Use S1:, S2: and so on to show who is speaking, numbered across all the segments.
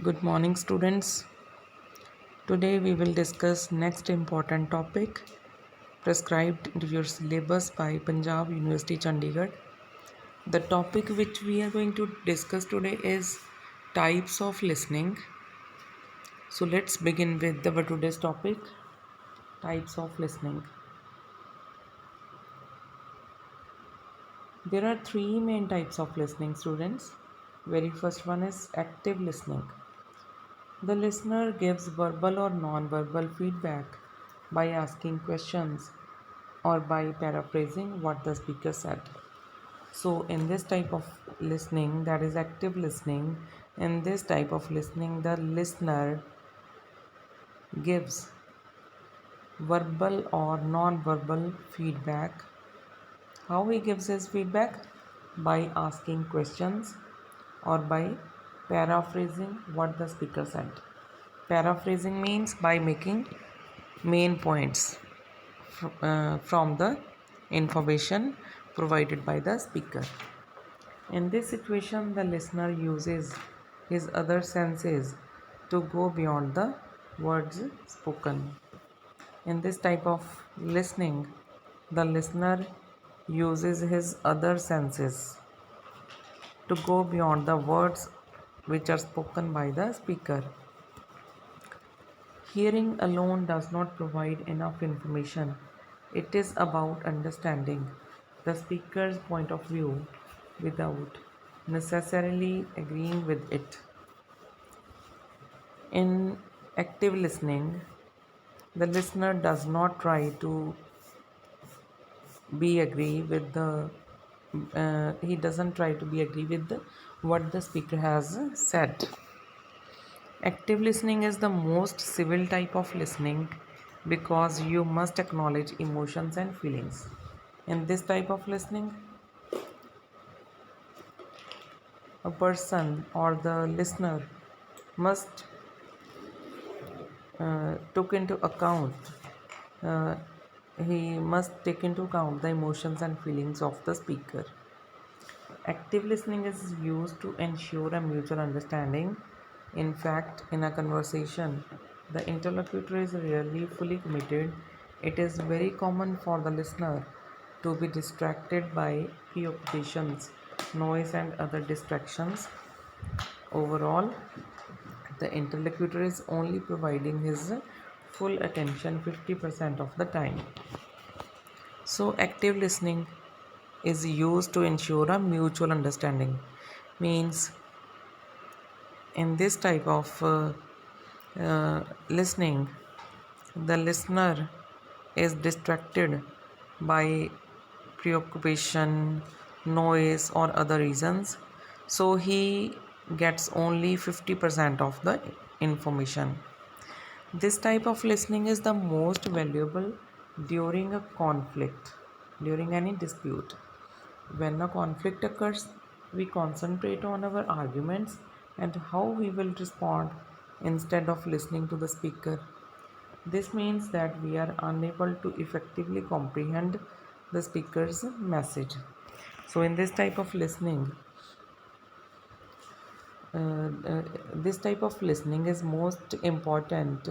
S1: Good morning, students. Today we will discuss next important topic prescribed into your syllabus by Punjab University Chandigarh. The topic which we are going to discuss today is types of listening. So let's begin with our today's topic, types of listening. There are three main types of listening, students. Very first one is active listening. The listener gives verbal or non-verbal feedback by asking questions or by paraphrasing what the speaker said. So, in this type of listening, that is active listening, in this type of listening, the listener gives verbal or non-verbal feedback. How he gives his feedback? By asking questions or by paraphrasing what the speaker said. Paraphrasing means by making main points from the information provided by the speaker. In this situation, the listener uses his other senses to go beyond the words spoken. In this type of listening, the listener uses his other senses to go beyond the words which are spoken by the speaker. Hearing alone does not provide enough information. It is about understanding the speaker's point of view without necessarily agreeing with it. In active listening, the listener does not try to be agree with the he doesn't try to be agree with what the speaker has said. Active listening is the most civil type of listening because you must acknowledge emotions and feelings. In this type of listening, a person or the listener must took into account uh, he must take into account the emotions and feelings of the speaker. Active listening is used to ensure a mutual understanding. In fact, in a conversation, the interlocutor is rarely fully committed. It is very common for the listener to be distracted by preoccupations, noise, and other distractions. Overall, the interlocutor is only providing his full attention 50% of the time. So, active listening is used to ensure a mutual understanding. Means, in this type of listening, the listener is distracted by preoccupation, noise, or other reasons, so he gets only 50% of the information. This type of listening is the most valuable during a conflict, during any dispute. When a conflict occurs, we concentrate on our arguments and how we will respond instead of listening to the speaker. This means that we are unable to effectively comprehend the speaker's message. So, in this type of listening, this type of listening is most important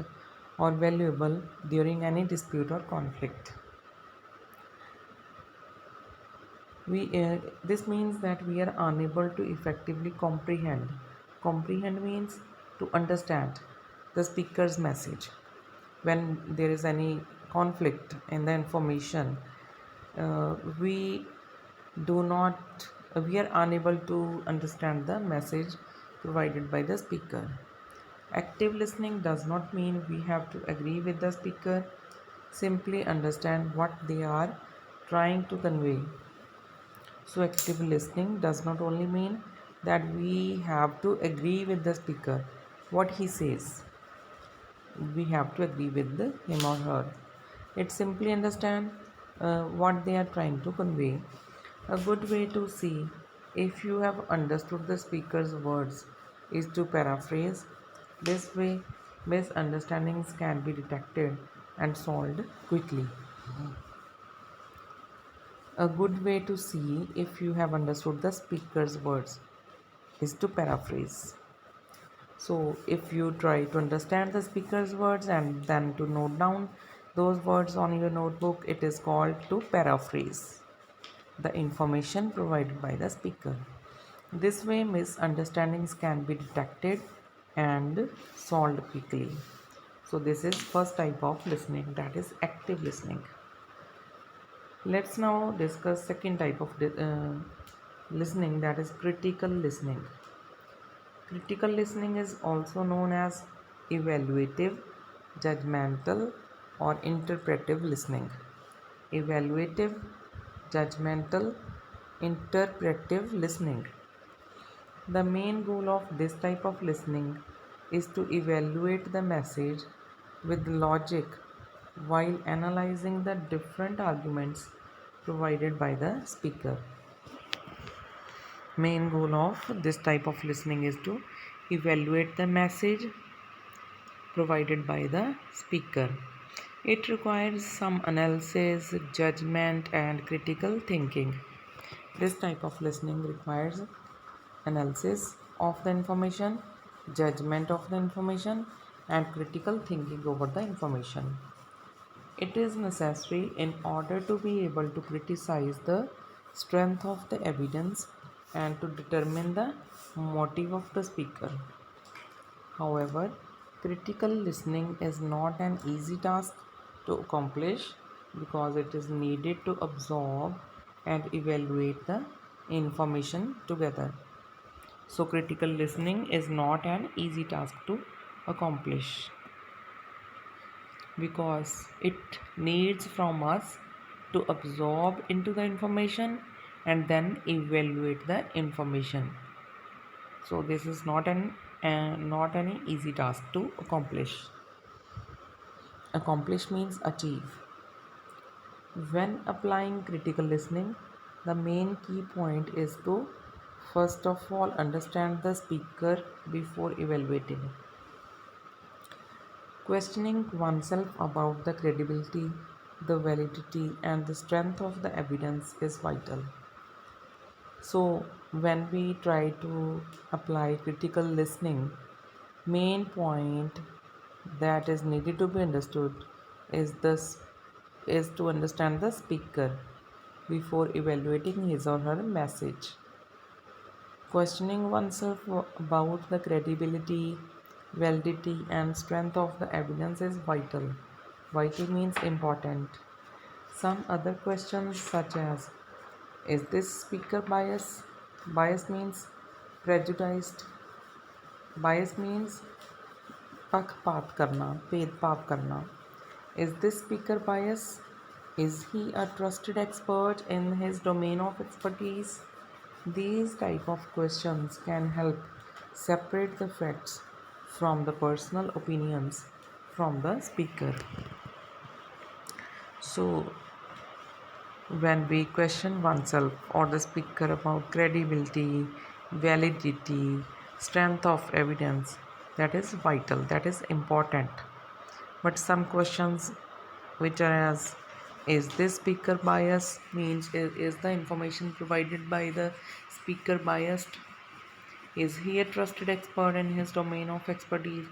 S1: or valuable during any dispute or conflict. This means that we are unable to effectively comprehend. Comprehend means to understand the speaker's message. When there is any conflict in the information, we do not we are unable to understand the message provided by the speaker. Active listening does not mean we have to agree with the speaker, simply understand what they are trying to convey. So, active listening does not only mean that we have to agree with the speaker, what he says, we have to agree with him or her. It simply understand what they are trying to convey. A good way to see if you have understood the speaker's words is to paraphrase. This way, misunderstandings can be detected and solved quickly. A good way to see if you have understood the speaker's words is to paraphrase. So, if you try to understand the speaker's words and then to note down those words on your notebook, it is called to paraphrase the information provided by the speaker. This way, misunderstandings can be detected and solved quickly. So, this is first type of listening, that is active listening. Let's now discuss second type of listening, that is critical listening. Critical listening is also known as evaluative, judgmental, or interpretive listening. Evaluative, judgmental, interpretive listening. The main goal of this type of listening is to evaluate the message with logic while analyzing the different arguments provided by the speaker. Main goal of this type of listening is to evaluate the message provided by the speaker. It requires some analysis, judgment, and critical thinking. This type of listening requires analysis of the information, judgment of the information, and critical thinking over the information. It is necessary in order to be able to criticize the strength of the evidence and to determine the motive of the speaker. However, critical listening is not an easy task to accomplish because it is needed to absorb and evaluate the information together. So, critical listening is not an easy task to accomplish because it needs from us to absorb into the information and then evaluate the information. So this is not any easy task to accomplish. Accomplish means achieve. When applying critical listening, the main key point is to first of all understand the speaker before evaluating. Questioning oneself about the credibility, the validity, and the strength of the evidence is vital. So, when we try to apply critical listening, main point that is needed to be understood is this is to understand the speaker before evaluating his or her message. Questioning oneself about the credibility, validity, and strength of the evidence is vital. Vital means important. Some other questions, such as is this speaker biased? Bias means prejudiced. Bias means पक्षपात करना, भेदभाव करना. Is this speaker biased? Is he a trusted expert in his domain of expertise? These type of questions can help separate the facts from the personal opinions from the speaker. So, when we question oneself or the speaker about credibility, validity, strength of evidence, that is vital, that is important. But some questions which are as is this speaker biased means is the information provided by the speaker biased? Is he a trusted expert in his domain of expertise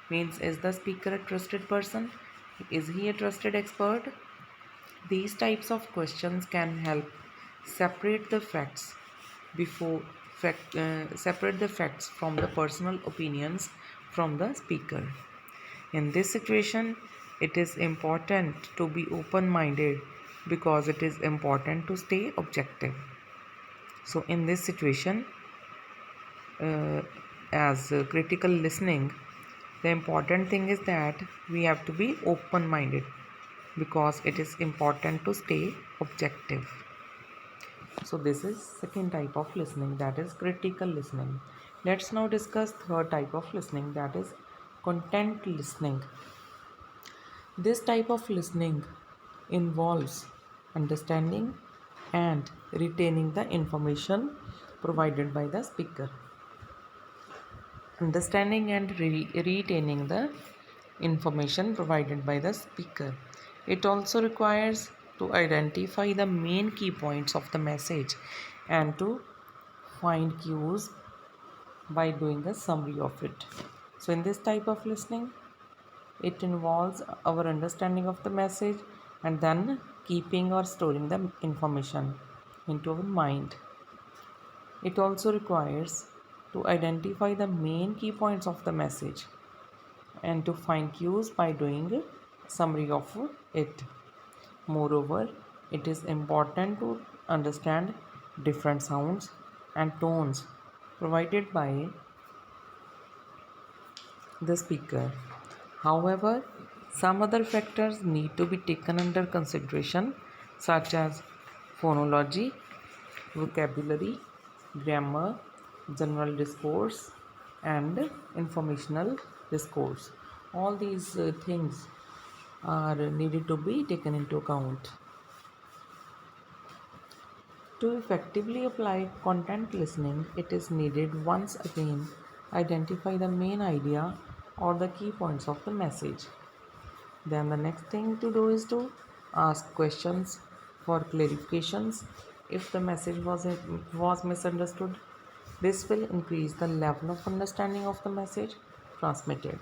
S1: means is the speaker a trusted person? Is he a trusted expert? These types of questions can help separate the facts separate the facts from the personal opinions from the speaker. In this situation, it is important to be open-minded because it is important to stay objective. So, in this situation, as critical listening, the important thing is that we have to be open-minded because it is important to stay objective. So this is second type of listening, that is critical listening. Let's now discuss third type of listening, that is content listening. This type of listening involves understanding and retaining the information provided by the speaker. Understanding and retaining the information provided by the speaker. It also requires to identify the main key points of the message and to find cues by doing a summary of it. So, in this type of listening, it involves our understanding of the message and then keeping or storing the information into our mind. It also requires to identify the main key points of the message and to find cues by doing a summary of it. Moreover, it is important to understand different sounds and tones provided by the speaker. However, some other factors need to be taken under consideration, such as phonology, vocabulary, grammar, general discourse, and informational discourse. All these things are needed to be taken into account. To effectively apply content listening, it is needed once again identify the main idea or the key points of the message. Then the next thing to do is to ask questions for clarifications if the message was misunderstood. This will increase the level of understanding of the message transmitted.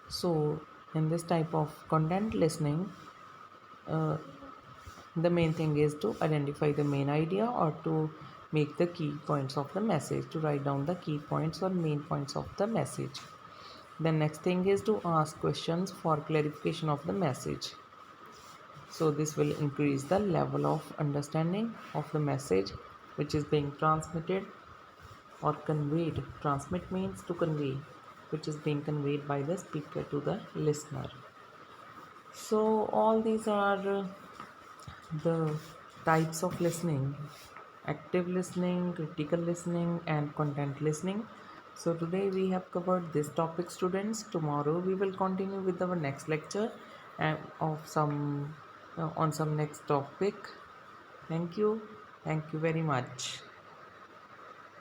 S1: So, in this type of content listening, uh, the main thing is to identify the main idea or to make the key points of the message, to write down the key points or main points of the message. The next thing is to ask questions for clarification of the message. So, this will increase the level of understanding of the message which is being transmitted or conveyed. Transmit means to convey, which is being conveyed by the speaker to the listener. So, all these are the types of listening: active listening, critical listening, and content listening. So, today we have covered this topic, students. Tomorrow we will continue with our next lecture and of some on some next topic. Thank you. Thank you very much.